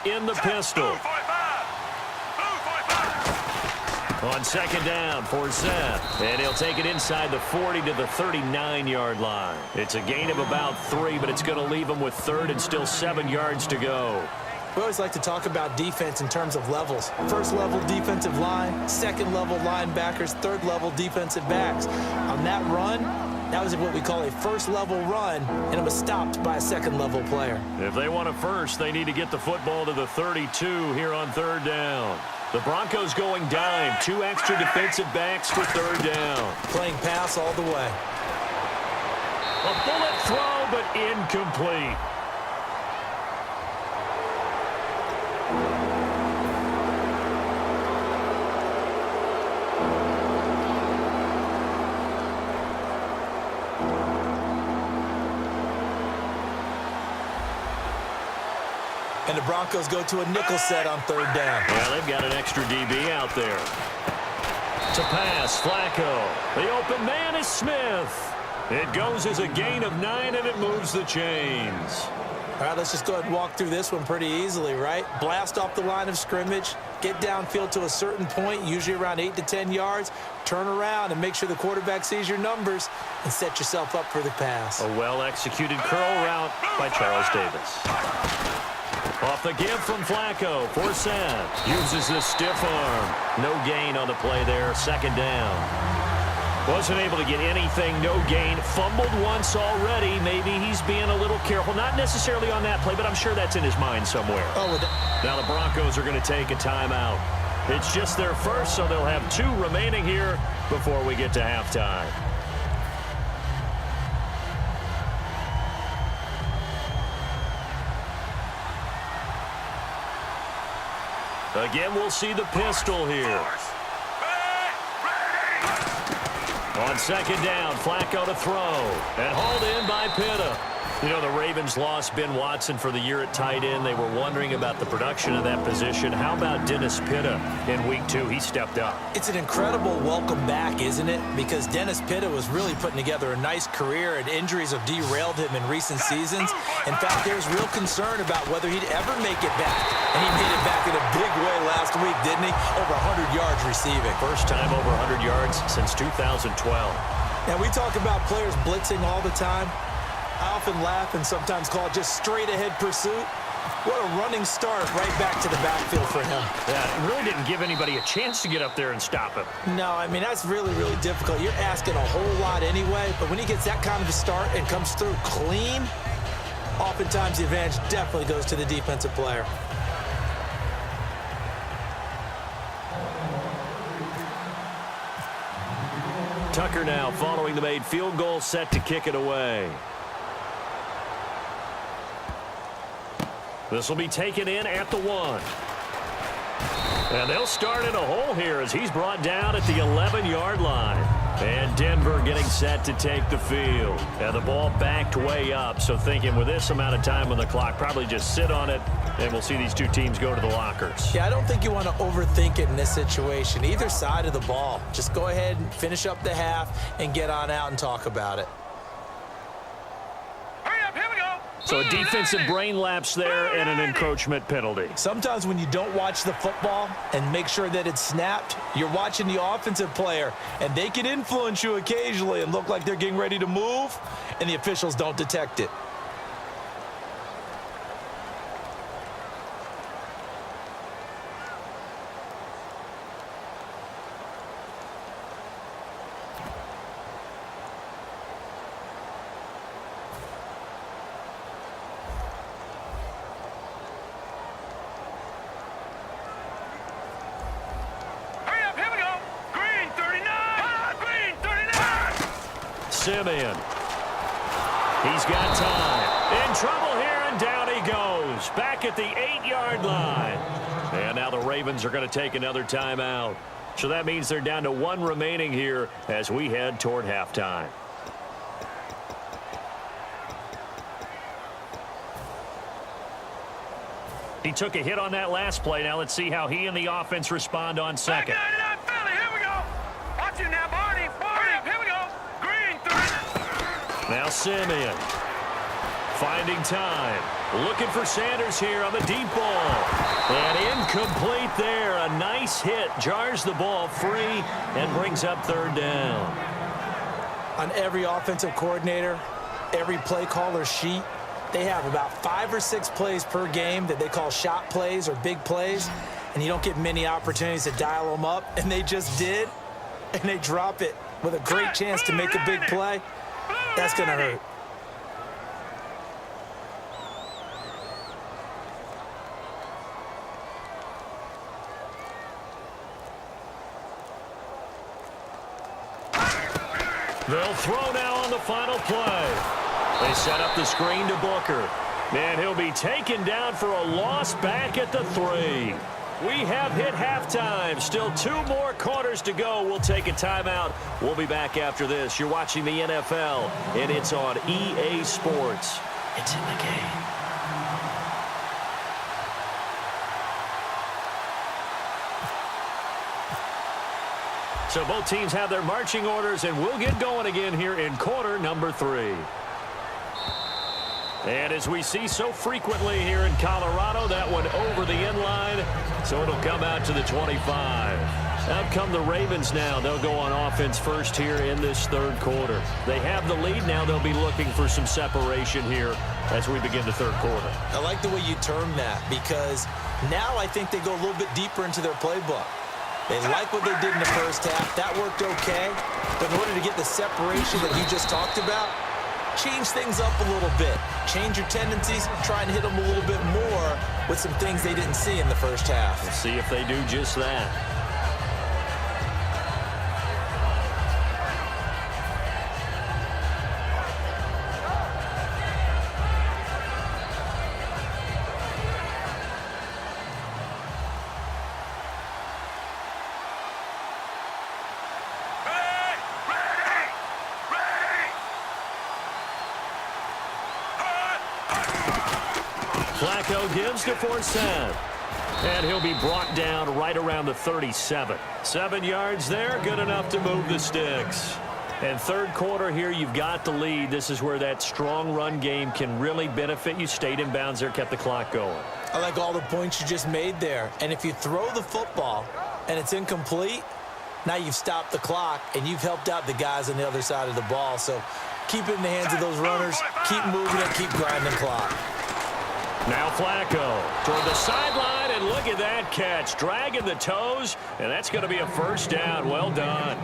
in the pistol. On second down for Seth. And he'll take it inside the 40 to the 39-yard line. It's a gain of about 3, but it's going to leave him with third and still 7 yards to go. We always like to talk about defense in terms of levels. First level defensive line, second level linebackers, third level defensive backs. On that run, that was what we call a first level run, and it was stopped by a second level player. If they want a first, they need to get the football to the 32 here on third down. The Broncos going dime. 2 extra defensive backs for third down. Playing pass all the way. A bullet throw, but incomplete. And the Broncos go to a nickel set on third down. Well, they've got an extra DB out there. To pass, Flacco. The open man is Smith. It goes as a gain of 9, and it moves the chains. All right, let's just go ahead and walk through this one pretty easily, right? Blast off the line of scrimmage, get downfield to a certain point, usually around 8 to 10 yards, turn around and make sure the quarterback sees your numbers and set yourself up for the pass. A well-executed curl route by Charles Davis. Off the give from Flacco for Seth. Uses the stiff arm. No gain on the play there. Second down. Wasn't able to get anything. No gain. Fumbled once already. Maybe he's being a little careful. Not necessarily on that play, but I'm sure that's in his mind somewhere. Now the Broncos are going to take a timeout. It's just their first, so they'll have 2 remaining here before we get to halftime. Again, we'll see the pistol here. On second down, Flacco to throw. And hauled in by Pitta. You know, the Ravens lost Ben Watson for the year at tight end. They were wondering about the production of that position. How about Dennis Pitta in week 2? He stepped up. It's an incredible welcome back, isn't it? Because Dennis Pitta was really putting together a nice career, and injuries have derailed him in recent seasons. In fact, there's real concern about whether he'd ever make it back. And he made it back in a big way last week, didn't he? Over 100 yards receiving. First time over 100 yards since 2012. Now, we talk about players blitzing all the time. I often laugh and sometimes call it just straight-ahead pursuit. What a running start right back to the backfield for him. Yeah, it really didn't give anybody a chance to get up there and stop him. No, I mean, that's really, really difficult. You're asking a whole lot anyway, but when he gets that kind of a start and comes through clean, oftentimes the advantage definitely goes to the defensive player. Tucker now following the made field goal, set to kick it away. This will be taken in at the 1. And they'll start in a hole here as he's brought down at the 11-yard line. And Denver getting set to take the field. And the ball backed way up, so thinking with this amount of time on the clock, probably just sit on it, and we'll see these 2 teams go to the lockers. Yeah, I don't think you want to overthink it in this situation. Either side of the ball. Just go ahead and finish up the half and get on out and talk about it. So a defensive brain lapse there and an encroachment penalty. Sometimes when you don't watch the football and make sure that it's snapped, you're watching the offensive player, and they can influence you occasionally and look like they're getting ready to move, and the officials don't detect it. Simeon. He's got time. In trouble here, and down he goes. Back at the 8-yard line. And now the Ravens are going to take another timeout. So that means they're down to 1 remaining here as we head toward halftime. He took a hit on that last play. Now let's see how he and the offense respond on second. Now Simeon finding time. Looking for Sanders here on the deep ball. Incomplete there. A nice hit. Jars the ball free and brings up third down. On every offensive coordinator, every play caller sheet, they have about 5 or 6 plays per game that they call shot plays or big plays, and you don't get many opportunities to dial them up, and they just did, and they drop it with a great chance to make a big play. That's going to hurt. They'll throw now on the final play. They set up the screen to Booker. And he'll be taken down for a loss back at the 3. We have hit halftime. Still 2 more quarters to go. We'll take a timeout. We'll be back after this. You're watching the NFL, and it's on EA Sports. It's in the game. So both teams have their marching orders, and we'll get going again here in quarter number 3. And as we see so frequently here in Colorado, that one over the end line, so it'll come out to the 25. Out come the Ravens now. They'll go on offense first here in this third quarter. They have the lead. Now they'll be looking for some separation here as we begin the third quarter. I like the way you term that, because now I think they go a little bit deeper into their playbook. They like what they did in the first half. That worked okay. But in order to get the separation that you just talked about, change things up a little bit. Change your tendencies. Try and hit them a little bit more with some things they didn't see in the first half. We'll see if they do just that. Flacco gives to Forsett. And he'll be brought down right around the 37. 7 yards there, good enough to move the sticks. And third quarter here, you've got the lead. This is where that strong run game can really benefit you. Stayed in bounds there, kept the clock going. I like all the points you just made there. And if you throw the football and it's incomplete, now you've stopped the clock and you've helped out the guys on the other side of the ball. So keep it in the hands of those runners. Keep moving it. Keep grinding the clock. Now Flacco toward the sideline, and look at that catch. Dragging the toes, and that's going to be a first down. Well done.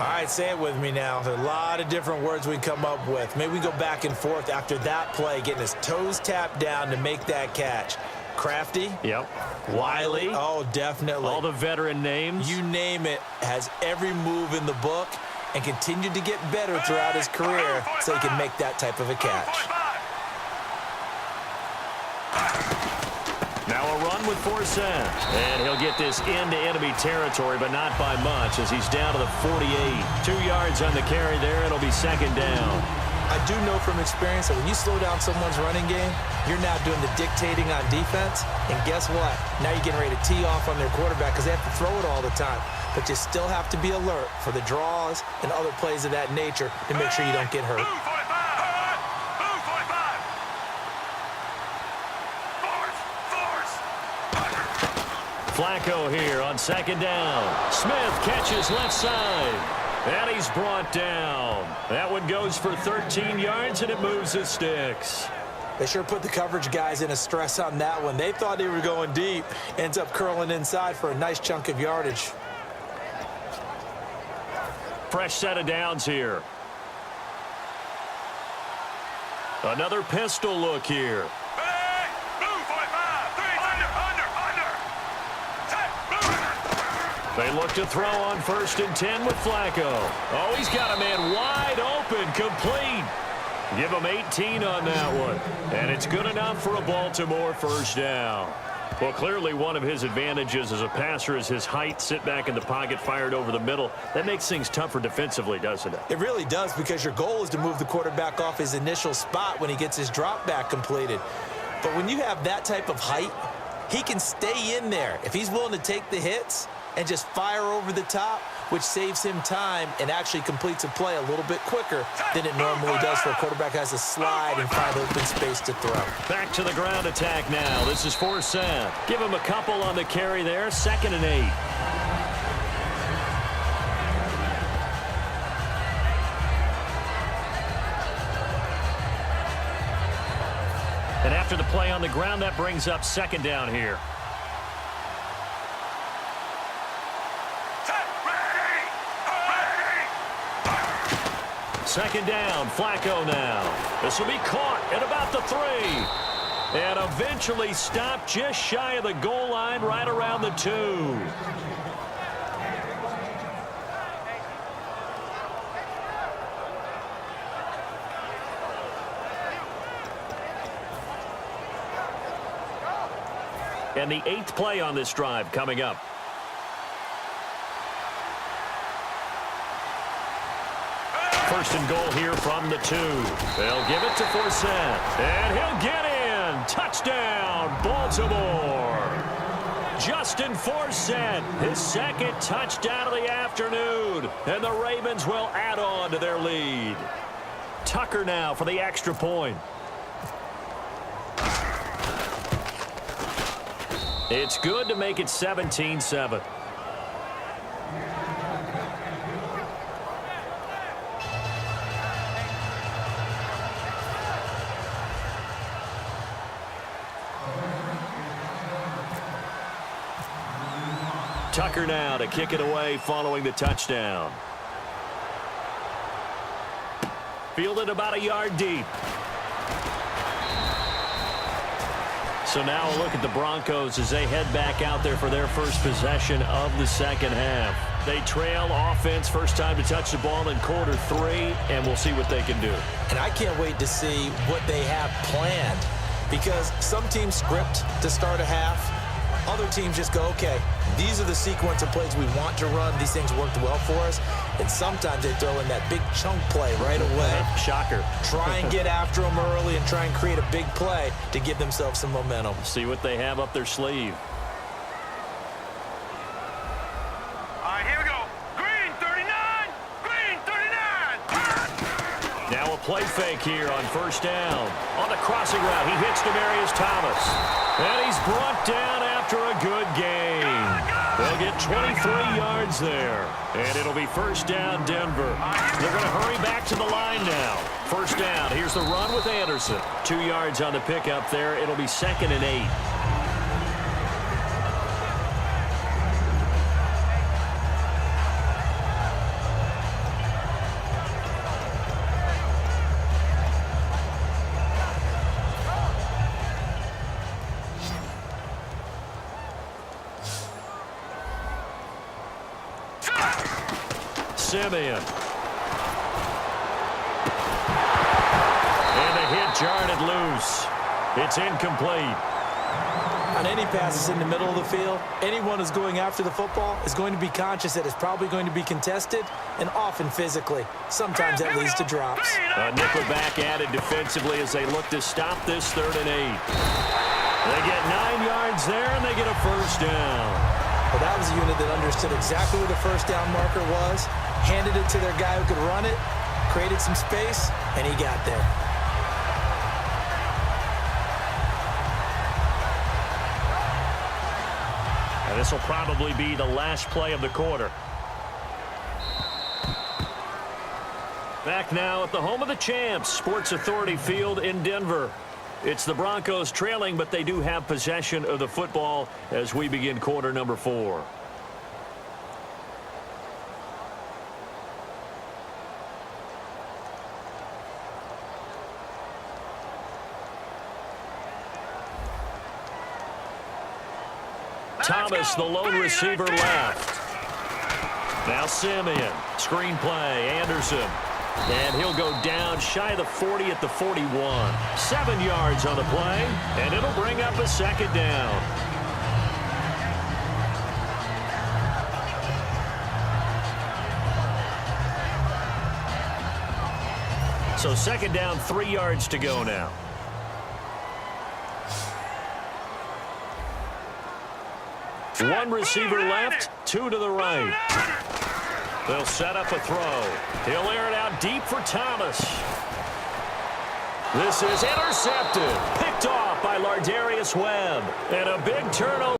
All right, say it with me now. There's a lot of different words we come up with. Maybe we go back and forth after that play, getting his toes tapped down to make that catch. Crafty. Yep. Wiley. Oh, definitely. All the veteran names. You name it. Has every move in the book and continued to get better throughout his career so he can make that type of a catch. Now a run with Forsett. And he'll get this into enemy territory, but not by much as he's down to the 48. 2 yards on the carry there. It'll be second down. I do know from experience that when you slow down someone's running game, you're now doing the dictating on defense. And guess what? Now you're getting ready to tee off on their quarterback because they have to throw it all the time. But you still have to be alert for the draws and other plays of that nature to make sure you don't get hurt. Flacco here on second down. Smith catches left side. And he's brought down. That one goes for 13 yards, and it moves the sticks. They sure put the coverage guys in a stress on that one. They thought they were going deep. Ends up curling inside for a nice chunk of yardage. Fresh set of downs here. Another pistol look here. They look to throw on 1st and 10 with Flacco. Oh, he's got a man wide open, complete. Give him 18 on that one. And it's good enough for a Baltimore first down. Well, clearly one of his advantages as a passer is his height. Sit back in the pocket, fired over the middle. That makes things tougher defensively, doesn't it? It really does, because your goal is to move the quarterback off his initial spot when he gets his drop back completed. But when you have that type of height, he can stay in there. If he's willing to take the hits, and just fire over the top, which saves him time and actually completes a play a little bit quicker than it normally does for a quarterback who has to slide and find open space to throw. Back to the ground attack now. This is Forsett. Give him a couple on the carry there. 2nd and 8. And after the play on the ground, that brings up 2nd down here. Second down, Flacco now. This will be caught at about the 3. And eventually stopped just shy of the goal line, right around the 2. And the 8th play on this drive coming up. First and goal here from the 2. They'll give it to Forsett. And he'll get in. Touchdown, Baltimore. Justin Forsett, his 2nd touchdown of the afternoon. And the Ravens will add on to their lead. Tucker now for the extra point. It's good to make it 17-7. Tucker now to kick it away following the touchdown. Fielded about a yard deep. So now a look at the Broncos as they head back out there for their first possession of the second half. They trail offense, first time to touch the ball in quarter 3, and we'll see what they can do. And I can't wait to see what they have planned, because some teams script to start a half. Other teams just go, okay, these are the sequence of plays we want to run. These things worked well for us. And sometimes they throw in that big chunk play right away. Shocker. Try and get after them early and try and create a big play to give themselves some momentum. See what they have up their sleeve. All right, here we go. Green 39. Green 39. Now a play fake here on first down. On the crossing route, he hits Demaryius Thomas. And he's brought down after a good gain. They'll get 23 yards there. And it'll be first down, Denver. They're going to hurry back to the line now. First down. Here's the run with Anderson. 2 yards on the pickup there. It'll be 2nd and 8. Simeon. And the hit jarred it loose. It's incomplete. On any passes in the middle of the field, anyone who's going after the football is going to be conscious that it's probably going to be contested, and often physically. Sometimes that leads to drops. Nickelback added defensively as they look to stop this 3rd and 8. They get 9 yards there, and they get a first down. Well, that was a unit that understood exactly where the first down marker was, handed it to their guy who could run it, created some space, and he got there. And this will probably be the last play of the quarter. Back now at the home of the champs, Sports Authority Field in Denver. It's the Broncos trailing, but they do have possession of the football as we begin quarter number 4. Thomas, the lone receiver, left. Now Simeon, screen play, Anderson. And he'll go down shy of the 40 at the 41. 7 yards on the play, and it'll bring up a second down. So second down, 3 yards to go now. One receiver left, two to the right. They'll set up a throw. He'll air it out deep for Thomas. This is intercepted. Picked off by Lardarius Webb. And a big turnover.